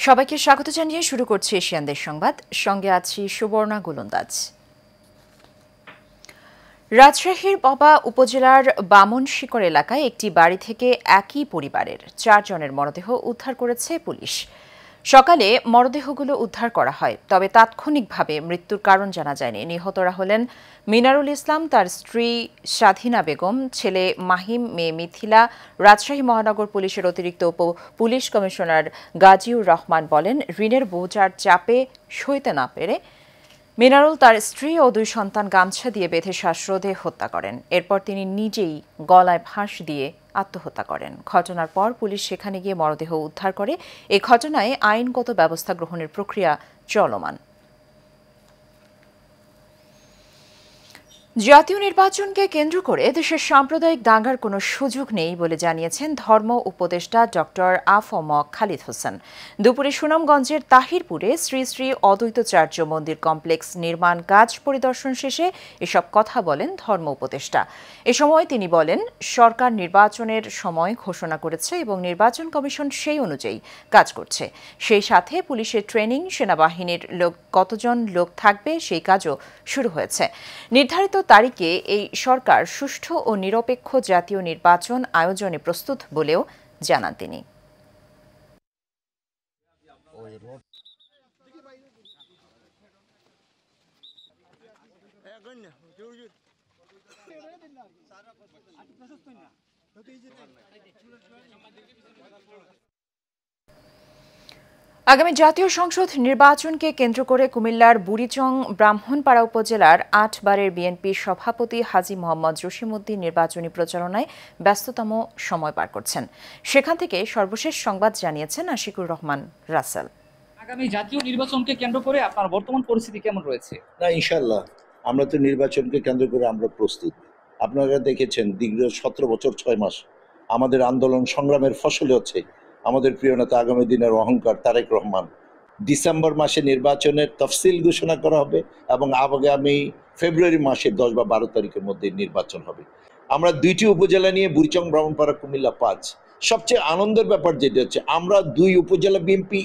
সবাইকে স্বাগত জানিয়ে শুরু করছি এশিয়ান দেশ সংবাদ। সঙ্গে আছি সুবর্ণা গোলন্দাজ। রাজশাহীর পবা উপজেলার বামনশিকর এলাকায় একটি বাড়ি থেকে একই পরিবারের 4 জনের মরদেহ উদ্ধার করেছে পুলিশ। সকালে মরদেহগুলো উদ্ধার করা হয়, তবে তাৎক্ষণিকভাবে মৃত্যুর কারণ জানা যায়নি। নিহতরা হলেন মিনারুল ইসলাম, তার স্ত্রী স্বাধীনা বেগম, ছেলে মাহিম, মেয়ে মিথিলা। রাজশাহী মহানগর পুলিশের অতিরিক্ত পুলিশ কমিশনার গাজীউর রহমান বলেন, ঋণের বোঝার চাপে সইতে না পেরে মিনারুল তার স্ত্রী ও 2 সন্তান গামছা দিয়ে বেঁধে শ্বাসরোধে হত্যা করেন। এরপর তিনি নিজেই গলায় ফাঁস দিয়ে আত্মহত্যা করেন। ঘটনার পর পুলিশ সেখানে গিয়ে মরদেহ উদ্ধার করে। এই ঘটনায় আইনগত ব্যবস্থা গ্রহণের প্রক্রিয়া চলমান। জাতীয় নির্বাচনকে কেন্দ্র করে দেশের সাম্প্রদায়িক দাঙ্গার কোনো সুযোগ নেই বলে জানিয়েছেন ধর্ম উপদেষ্টা ডক্টর আ.ফ.ম. খালিদ হোসেন। দুপুরে সুনামগঞ্জের তাহিরপুরে শ্রী শ্রী অদ্বৈতাচার্য মন্দির কমপ্লেক্স নির্মাণ কাজ পরিদর্শন শেষে এসব কথা বলেন ধর্ম উপদেষ্টা। এ সময় তিনি বলেন, সরকার নির্বাচনের সময় ঘোষণা করেছে এবং নির্বাচন কমিশন সেই অনুযায়ী কাজ করছে। সেই সাথে পুলিশের ট্রেনিং, সেনাবাহিনীর কতজন লোক থাকবে সেই কাজও শুরু হয়েছে। নির্ধারিত তারিখে এই সরকার সুষ্ঠু ও নিরপেক্ষ জাতীয় নির্বাচন আয়োজনে প্রস্তুত বলেও জানান তিনি। আগামী জাতীয় সংসদ নির্বাচনকে কেন্দ্র করে কুমিল্লার বুড়িচং ব্রাহ্মণপাড়া উপজেলার 8 বারের বিএনপির সভাপতি হাজী মোহাম্মদ জসিমউদ্দিন নির্বাচনী প্রচারণায় ব্যস্ততম সময় পার করছেন। সেখান থেকে সর্বশেষ সংবাদ জানিয়েছেন আশিকুর রহমান রাসেল। আগামী জাতীয় নির্বাচনকে কেন্দ্র করে আপনার বর্তমান পরিস্থিতি কেমন রয়েছে? না, ইনশাআল্লাহ আমরা তো নির্বাচনকে কেন্দ্র করে আমরা প্রস্তুত। আপনারা দেখেছেন দীর্ঘ 17 বছর 6 মাস আমাদের আন্দোলন সংগ্রামের ফসলে হচ্ছে আমাদের প্রিয় নেতা আগামী দিনের অহংকার তারেক রহমান। ডিসেম্বর মাসে নির্বাচনের তফসিল ঘোষণা করা হবে এবং আগামী ফেব্রুয়ারি মাসে 10 বা 12 তারিখের মধ্যে নির্বাচন হবে। আমরা 2টি উপজেলা নিয়ে বুড়িচং, ব্রাহ্মণপাড়া, কুমিল্লা 5। সবচেয়ে আনন্দের ব্যাপার যেটা হচ্ছে আমরা 2 উপজেলা বিএনপি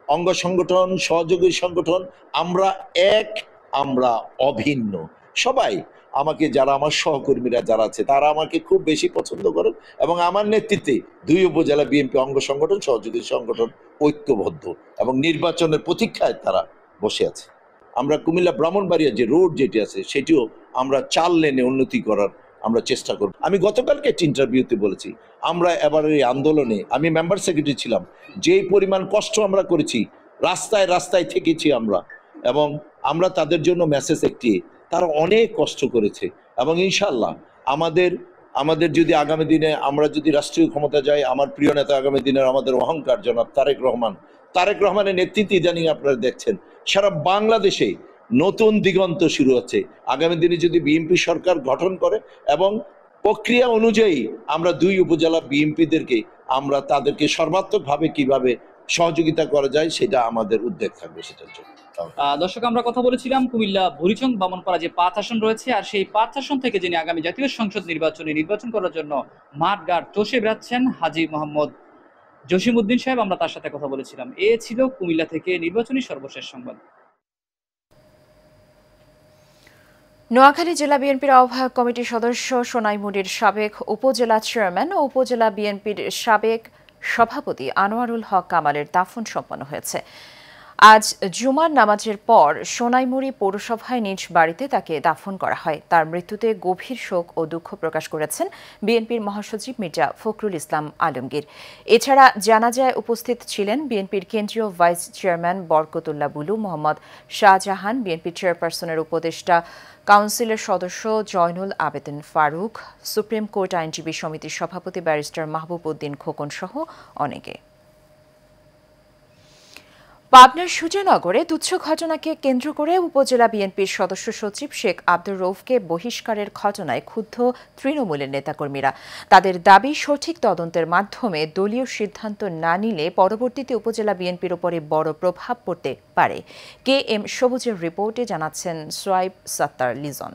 অঙ্গ সংগঠন, সহযোগী সংগঠন, আমরা এক, আমরা অভিন্ন। সবাই আমাকে, যারা আমার সহকর্মীরা যারা আছে তারা আমাকে খুব বেশি পছন্দ করেন এবং আমার নেতৃত্বে 2 উপজেলা বিএনপি অঙ্গ সংগঠন, সহযোগী সংগঠন ঐক্যবদ্ধ এবং নির্বাচনের প্রতীক্ষায় তারা বসে আছে। আমরা কুমিল্লা ব্রাহ্মণবাড়িয়া যে রোড যেটি আছে সেটিও আমরা 4 লেনে উন্নতি করার আমরা চেষ্টা করব। আমি গতকালকে একটি ইন্টারভিউতে বলেছি, আমরা এবার এই আন্দোলনে, আমি মেম্বার সেক্রেটারি ছিলাম, যেই পরিমাণ কষ্ট আমরা করেছি, রাস্তায় রাস্তায় থেকেছি আমরা, এবং আমরা তাদের জন্য মেসেজ একটি, তারা অনেক কষ্ট করেছে এবং ইনশাল্লাহ আমাদের যদি আগামী দিনে আমরা যদি রাষ্ট্রীয় ক্ষমতা যাই, আমার প্রিয় নেতা আগামী দিনের আমাদের অহংকার জনাব তারেক রহমানের নেতৃত্বে জানি আপনারা দেখছেন সারা বাংলাদেশে নতুন দিগন্ত শুরু হচ্ছে। আগামী দিনে যদি বিএনপি সরকার গঠন করে এবং প্রক্রিয়া অনুযায়ী আমরা 2 উপজেলা বিএনপিদেরকে আমরা তাদেরকে সর্বাত্মকভাবে কিভাবে সহযোগিতা করা যায় সেটা আমাদের উদ্যোগ থাকবে সেটার জন্য। দর্শক, আমরা কথা বলেছিলাম কুমিল্লা বুড়িচং ব্রাহ্মণপাড়া যে 5 আসন রয়েছে, আর সেই 5 আসন থেকে যিনি আগামী জাতীয় সংসদ নির্বাচন করার জন্য মাঠঘাট চষে বেড়াচ্ছেন হাজী মোহাম্মদ জসিমউদ্দিন সাহেব, আমরা তার সাথে কথা বলেছিলাম। এ ছিল কুমিল্লা থেকে নির্বাচনী সর্বশেষ সংবাদ। নোয়াখালী জেলা বিএনপির আহ্বায়ক কমিটির সদস্য সোনাইমুড়ির সাবেক উপজেলা চেয়ারম্যান ও উপজেলা বিএনপির সাবেক সভাপতি আনোয়ারুল হক কামালের দাফন সম্পন্ন হয়েছে। আজ জুমার নামাজের পর সোনাইমুড়ি পৌরসভায় নিজ বাড়িতে তাকে দাফন করা হয়। তার মৃত্যুতে গভীর শোক ও দুঃখ প্রকাশ করেছেন বিএনপির মহাসচিব মির্জা ফখরুল ইসলাম আলমগীর। এছাড়া জানাজায় উপস্থিত ছিলেন বিএনপির কেন্দ্রীয় ভাইস চেয়ারম্যান বরকতুল্লাহ বুলু, মোহাম্মদ শাহজাহান, বিএনপি চেয়ারপারসনের উপদেষ্টা কাউন্সিলের সদস্য জয়নুল আবেদিন ফারুক, সুপ্রিম কোর্ট আইনজীবী সমিতির সভাপতি ব্যারিস্টার মাহবুব উদ্দিন খোকন সহ অনেকে। পাবনার সুজানগরে তুচ্ছ ঘটনাকে কেন্দ্র করে উপজেলা বিএনপির সদস্য সচিব শেখ আব্দুর রউফকে বহিষ্কারের ঘটনায় ক্ষুব্ধ তৃণমূলের নেতাকর্মীরা। তাদের দাবি, সঠিক তদন্তের মাধ্যমে দলীয় সিদ্ধান্ত না নিলে পরবর্তীতে উপজেলা বিএনপির উপরে বড় প্রভাব পড়তে পারে। কে এম সবুজের রিপোর্টে জানাচ্ছেন সোয়াইব সাত্তার লিজন।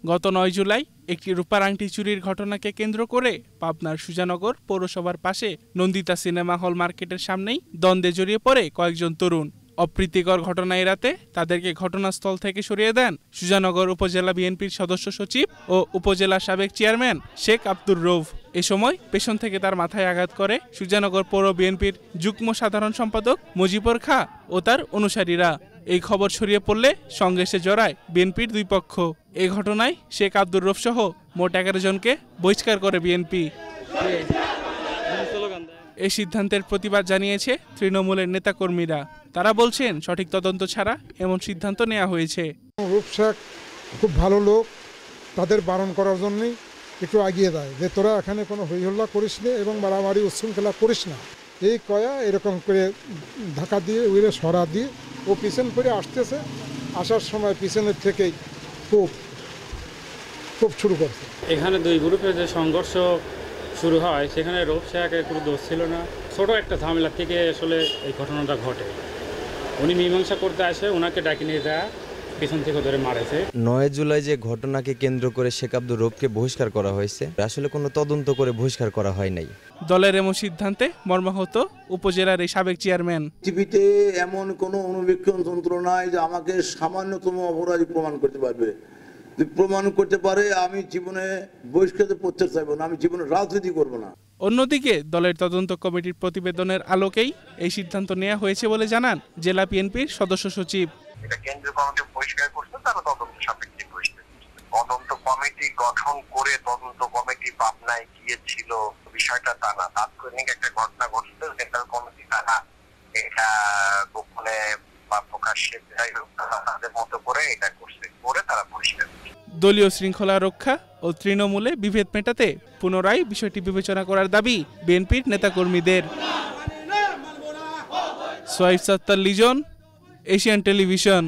গত 9 জুলাই একটি রূপার আংটি চুরির ঘটনাকে কেন্দ্র করে পাবনার সুজানগর পৌরসভার পাশে নন্দিতা সিনেমা হল মার্কেটের সামনেই দ্বন্দ্বে জড়িয়ে পড়ে কয়েকজন তরুণ। অপ্রীতিকর ঘটনা এড়াতে তাদেরকে ঘটনাস্থল থেকে সরিয়ে দেন সুজানগর উপজেলা বিএনপির সদস্য সচিব ও উপজেলা সাবেক চেয়ারম্যান শেখ আব্দুর রৌফ। এ সময় পেছন থেকে তার মাথায় আঘাত করে সুজানগর পৌর বিএনপির যুগ্ম সাধারণ সম্পাদক মুজিবুর খাঁ ও তার অনুসারীরা। এই খবর ছড়িয়ে পড়লে সংঘর্ষে জড়ায় বিএনপির দুই পক্ষ। এই ঘটনায় শেখ আব্দুর রৌফ সহ মোট 11 জনকে বহিষ্কার করে বিএনপি। এই সিদ্ধান্তের প্রতিবাদ জানিয়েছে তৃণমূলের নেতাকর্মীরা। তারা বলছেন সঠিক তদন্ত ছাড়া এমন সিদ্ধান্ত নেওয়া হয়েছে। রূপ শেখ খুব ভালো লোক, তাদের বারণ করার জন্যই একটু আগিয়ে দেয় যে তোরা এখানে কোনো হইহল্লা করিস না এবং মারামারি উচ্ছৃঙ্খলা করিস না। এই কয়া এরকম করে ধাক্কা দিয়ে উইলে সরা দিয়ে ও পিছন করে আসতেছে, আসার সময় পিছনের থেকেই খুব শুরু করছে। এখানে দুই গ্রুপের যে সংঘর্ষ শুরু হয় সেখানে রূপ শেখের কোনো দোষ ছিল না। ছোট একটা ঝামেলা থেকে আসলে এই ঘটনাটা ঘটে। উনি মীমাংসা করতে আসে, ওনাকে ডাকি নিয়ে যায়, পিছন থেকে ধরে মারেছে। 9 জুলাই যে ঘটনাকে কেন্দ্র করে শেখ আব্দুর রৌফকে বহিষ্কার করা হয়েছে, আসলে কোনো তদন্ত করে বহিষ্কার করা হয় নাই। দলের এমন সিদ্ধান্তে মর্মাহত উপজেলার এই সাবেক চেয়ারম্যান। পৃথিবীতে এমন কোনো অনুবীক্ষণ যন্ত্র নাই যে আমাকে সামান্যতম অপরাধী প্রমাণ করতে পারবে। যদি প্রমাণ করতে পারে আমি জীবনে বহিষ্কৃত করতে চাইব না, আমি জীবনে রাজনীতি করব না। অন্যদিকে দলের তদন্ত কমিটির প্রতিবেদনের আলোকেই এই সিদ্ধান্ত নেওয়া হয়েছে বলে জানান জেলা বিএনপির সদস্য সচিব। এটা কেন্দ্রীয় কমিটি পরিষ্কার করছে, তারা তদন্ত সাপেক্ষে পরিষ্কার করছে। তদন্ত কমিটি গঠন করে তদন্ত কমিটি পাবনায় গিয়েছিল, বিষয়টা তা না। তাৎক্ষণিক একটা ঘটনা ঘটছে, সেন্ট্রাল কমিটি তারা এটা গোপনে বা প্রকাশ্যে তাদের মতো করে এটা করছে, করে তারা পরিষ্কার করছে। দলীয় শৃঙ্খলা রক্ষা ও তৃণমূলে বিভেদ মেটাতে পুনরায় বিষয়টি বিবেচনা করার দাবি বিএনপির নেতাকর্মীদের। Shoaib Sattar Lijon, Asian television.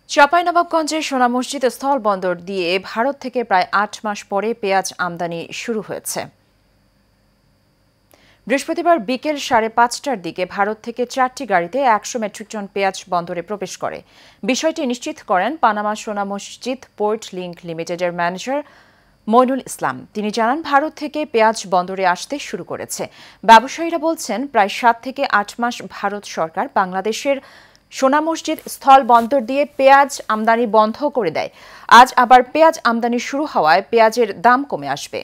চাঁপাইনবাবগঞ্জের সোনা মসজিদ স্থল বন্দর দিয়ে ভারত থেকে প্রায় 8 মাস পরে পেঁয়াজ আমদানি শুরু হয়েছে। বৃহস্পতিবার বিকেল 5:30টার দিকে ভারত থেকে 4টি গাড়িতে 100 মেট্রিক টন পেঁয়াজ বন্দরে প্রবেশ করে। বিষয়টি নিশ্চিত করেন পানামা সোনা মসজিদ পোর্ট লিংক লিমিটেডের ম্যানেজার মইনুল ইসলাম। তিনি জানান, ভারত থেকে পেঁয়াজ বন্দরে আসতে শুরু করেছে। ব্যবসায়ীরা বলছেন, প্রায় 7 থেকে 8 মাস ভারত সরকার বাংলাদেশের সোনা মসজিদ স্থল বন্দর দিয়ে পেঁয়াজ আমদানি বন্ধ করে দেয়। আজ আবার পেঁয়াজ আমদানি শুরু হওয়ায় পেঁয়াজের দাম কমে আসবে।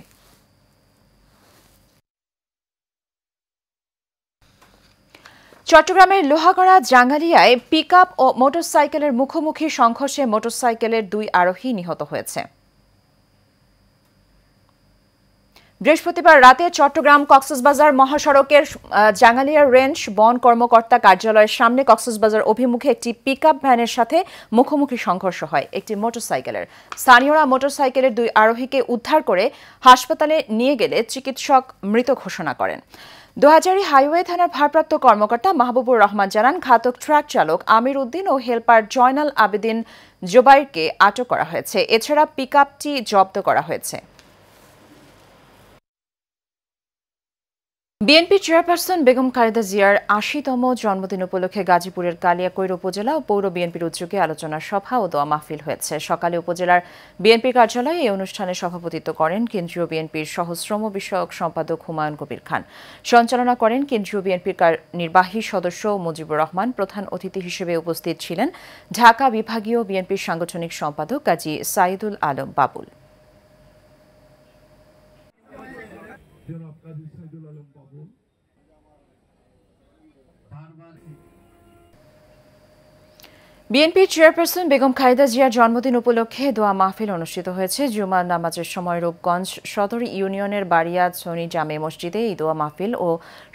চট্টগ্রামের লোহাগড়া জাঙ্গালিয়ায় পিকআপ ও মোটরসাইকেলের মুখোমুখি সংঘর্ষে মোটরসাইকেলের 2 আরোহী নিহত হয়েছে। বৃহস্পতিবার রাতে চট্টগ্রাম কক্সবাজার মহাসড়কের জাঙ্গালিয়া রেঞ্জ বন কর্মকর্তা কার্যালয়ের সামনে কক্সবাজার অভিমুখে একটি পিকআপ ভ্যানের সাথে মুখোমুখি সংঘর্ষ হয় একটি মোটরসাইকেলের। স্থানীয়রা মোটরসাইকেলের 2 আরোহীকে উদ্ধার করে হাসপাতালে নিয়ে গেলে চিকিৎসক মৃত ঘোষণা করেন। দোহাজারী হাইওয়ে থানার ভারপ্রাপ্ত কর্মকর্তা মাহবুবুর রহমান জানান, ঘাতক ট্রাক চালক আমির উদ্দিন ও হেলপার জয়নাল আবেদিন জোবাইরকে আটক করা হয়েছে। এছাড়া পিকআপটি জব্দ করা হয়েছে। বিএনপি চেয়ারপারসন বেগম খালেদা জিয়ার ৮০তম জন্মদিন উপলক্ষে গাজীপুরের কালিয়াকৈর উপজেলা ও পৌর বিএনপির উদ্যোগে আলোচনা সভা ও দোয়া মাহফিল হয়েছে। সকালে উপজেলার বিএনপি কার্যালয়ে এই অনুষ্ঠানে সভাপতিত্ব করেন কেন্দ্রীয় বিএনপির সহশ্রম বিষয়ক সম্পাদক হুমায়ুন কবির খান। সঞ্চালনা করেন কেন্দ্রীয় বিএনপির নির্বাহী সদস্য মুজিবুর রহমান। প্রধান অতিথি হিসেবে উপস্থিত ছিলেন ঢাকা বিভাগীয় বিএনপির সাংগঠনিক সম্পাদক কাজী সাইদুল আলম বাবুল। বিএনপির চেয়ারপারসন বেগম খালেদা জিয়ার জন্মদিন উপলক্ষে দোয়া মাহফিল অনুষ্ঠিত হয়েছে। জুমার নামাজের সময় রূপগঞ্জ সদর ইউনিয়নের বাড়িয়া সনি জামে মসজিদে এই দোয়া মাহফিল ও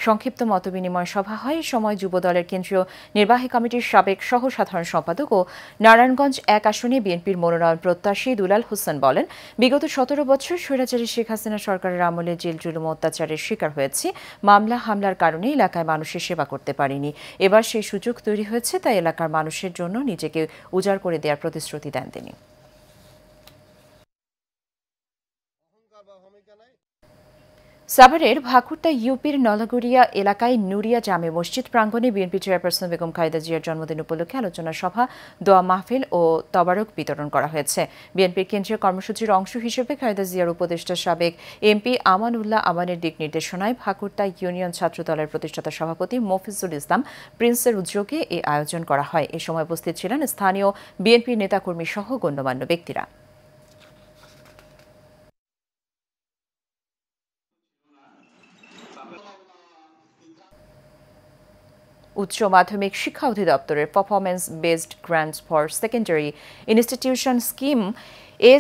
সংক্ষিপ্ত মতবিনিময় সভা হয়। সময় যুবদলের কেন্দ্রীয় নির্বাহী কমিটির সাবেক সহ সাধারণ সম্পাদক ও নারায়ণগঞ্জ 1 আসনে বিএনপির মনোনয়ন প্রত্যাশী দুলাল হোসেন বলেন, বিগত 17 বছর স্বৈরাচারী শেখ হাসিনা সরকারের আমলে জেল জুলুম অত্যাচারের শিকার হয়েছি। মামলা হামলার কারণে এলাকায় মানুষের সেবা করতে পারিনি। এবার সেই সুযোগ তৈরি হয়েছে, তাই এলাকার মানুষের জন্য নিজেকে উজাড় করে দেওয়ার প্রতিশ্রুতি দেন তিনি। সাভারের ভাকুরটা ইউপির নলাগুড়িয়া এলাকায় নুরিয়া জামে মসজিদ প্রাঙ্গণে বিএনপি চেয়ারপারসন বেগম খালেদা জিয়ার জন্মদিন উপলক্ষে আলোচনা সভা, দোয়া মাহফিল ও তবারক বিতরণ করা হয়েছে। বিএনপির কেন্দ্রীয় কর্মসূচির অংশ হিসেবে খালেদা জিয়ার উপদেষ্টা সাবেক এমপি আমানুল্লাহ আমানের দিক নির্দেশনায় ভাকুরটা ইউনিয়ন ছাত্র দলের প্রতিষ্ঠাতা সভাপতি মফিজুল ইসলাম প্রিন্সের উদ্যোগে এই আয়োজন করা হয়। এ সময় উপস্থিত ছিলেন স্থানীয় বিএনপি নেতাকর্মী সহ গণ্যমান্য ব্যক্তিরা। উচ্চ মাধ্যমিক শিক্ষা অধিদপ্তরের performance based grants for secondary institution scheme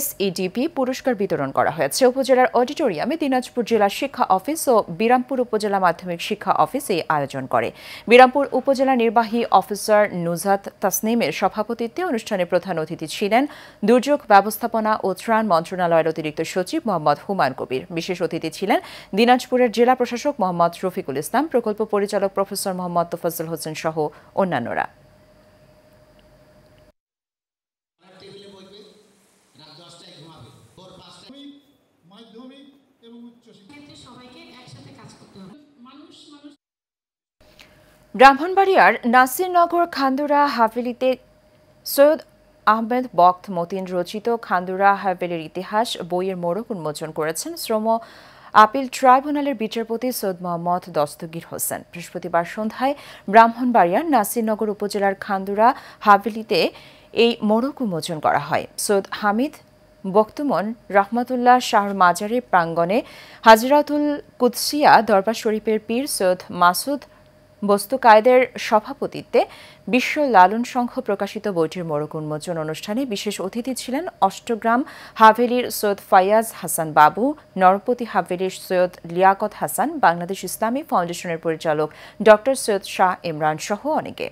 SEDP পুরস্কার বিতরণ করা হয়েছে। উপজেলার অডিটোরিয়ামে দিনাজপুর জেলা শিক্ষা অফিস ও বিরামপুর উপজেলা মাধ্যমিক শিক্ষা অফিস এই আয়োজন করে। বিরামপুর উপজেলা নির্বাহী অফিসার নুজাত তাসনিমের সভাপতিত্বে অনুষ্ঠানে প্রধান অতিথি ছিলেন দুর্যোগ ব্যবস্থাপনা ও ত্রাণ মন্ত্রণালয়ের অতিরিক্ত সচিব মোহাম্মদ হুমায়ুন কবির। বিশেষ অতিথি ছিলেন দিনাজপুরের জেলা প্রশাসক মোহাম্মদ রফিকুল ইসলাম, প্রকল্প পরিচালক প্রফেসর মোহাম্মদ তোফাজ্জল হোসেন সহ অন্যান্যরা। ব্রাহ্মণবাড়িয়ার নাসিরনগর খান্দুরা হাভেলিতে সৈয়দ আহমেদ বক্ত মতিন রচিত খান্দুরা হাভেলির ইতিহাস বইয়ের মোড়ক উন্মোচন করেছেন শ্রম আপিল ট্রাইব্যুনালের বিচারপতি সৈয়দ মোহাম্মদ দস্তগীর হোসেন। বৃহস্পতিবার সন্ধ্যায় ব্রাহ্মণবাড়িয়ার নাসিরনগর উপজেলার খান্দুরা হাভেলিতে এই মোড়ক উন্মোচন করা হয়। সৈয়দ হামিদ বক্তমন রহমতুল্লাহ শাহর মাজারের প্রাঙ্গণে হাজরাতুল কুদসিয়া দরবার শরীফের পীর সৈয়দ মাসুদ বস্তু কায়েদের সভাপতিত্বে বিশ্ব লালন সংঘ প্রকাশিত বইটির মোড়ক উন্মোচন অনুষ্ঠানে বিশেষ অতিথি ছিলেন অষ্টগ্রাম হাভেলির সৈয়দ ফায়াজ হাসান বাবু, নরপতি হাভেলির সৈয়দ লিয়াকত হাসান, বাংলাদেশ ইসলামী ফাউন্ডেশনের পরিচালক ডক্টর সৈয়দ শাহ ইমরান সহ অনেকে।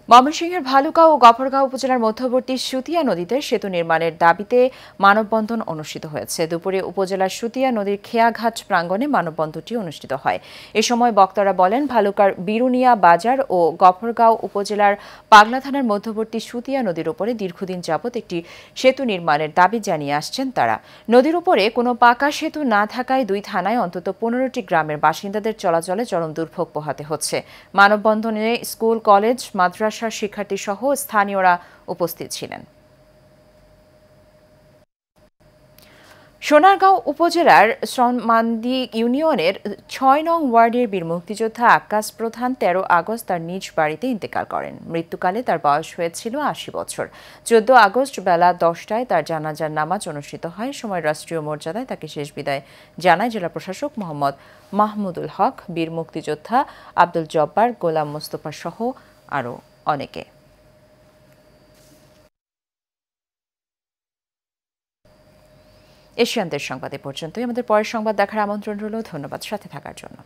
ময়মনসিংহের ভালুকা ও গফরগাঁও উপজেলার মধ্যবর্তী সুতিয়া নদীতে সেতু নির্মাণের দাবিতে মানববন্ধন অনুষ্ঠিত হয়েছে। দুপুরে উপজেলার সুতিয়া নদীর খেয়াঘাট প্রাঙ্গণে মানববন্ধনটি অনুষ্ঠিত হয়। এ সময় বক্তারা বলেন, ভালুকার বিরুনিয়া বাজার ও গফরগাঁও উপজেলার পাগলা থানার মধ্যবর্তী সুতিয়া নদীর উপরে দীর্ঘদিন যাবৎ একটি সেতু নির্মাণের দাবি জানিয়ে আসছেন তারা। নদীর উপরে কোনো পাকা সেতু না থাকায় দুই থানায় অন্তত 15টি গ্রামের বাসিন্দাদের চলাচলে চরম দুর্ভোগ পোহাতে হচ্ছে। মানববন্ধনে স্কুল, কলেজ, মাদ্রাসা শিক্ষার্থী সহ স্থানীয়রা উপস্থিত ছিলেন। সোনারগাঁও উপজেলার সনমান্দি ইউনিয়নের 6 নং ওয়ার্ডের বীর মুক্তিযোদ্ধা আকাশ প্রধান 13 আগস্ট তার নিজ বাড়িতে ইন্তেকাল করেন। মৃত্যুকালে তার বয়স হয়েছিল 80 বছর। 14 আগস্ট বেলা 10টায় তার জানাজার নামাজ অনুষ্ঠিত হয়। সময় রাষ্ট্রীয় মর্যাদায় তাকে শেষ বিদায় জানায় জেলা প্রশাসক মোহাম্মদ মাহমুদুল হক, বীর মুক্তিযোদ্ধা আব্দুল জব্বার, গোলাম মোস্তফা সহ আরও অনেকে। এশিয়ানদের সংবাদ এ পর্যন্তই। আমাদের পরের সংবাদ দেখার আমন্ত্রণ রইল। ধন্যবাদ সাথে থাকার জন্য।